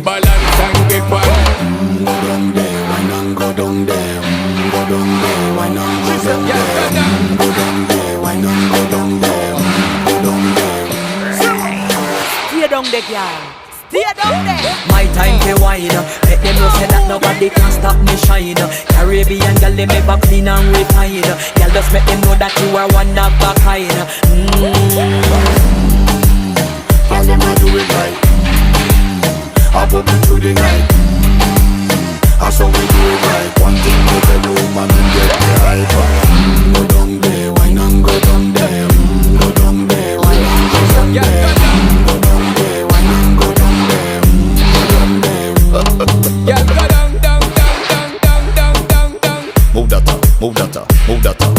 balance and grip on. Go down there, why not go down there? Go down there, why not go down there? Go down there, why not go down there? Go down there. Stay down there, girl. Stay down there. My time to wine. Let them know say that nobody can stop me shine. Caribbean girl, they make up clean and refine. Girl, just make them know that you are one of a kind. All them I do it right. I put me through the night. That's how we do it right. One thing to tell the woman and get the hype. Go down there, why not go down there? Go down there, why not go down there? Go down there, why not go down there? Go down there. Yeah, go down, down, down, down, down, down, down, down. Move that up, move that up, move that up.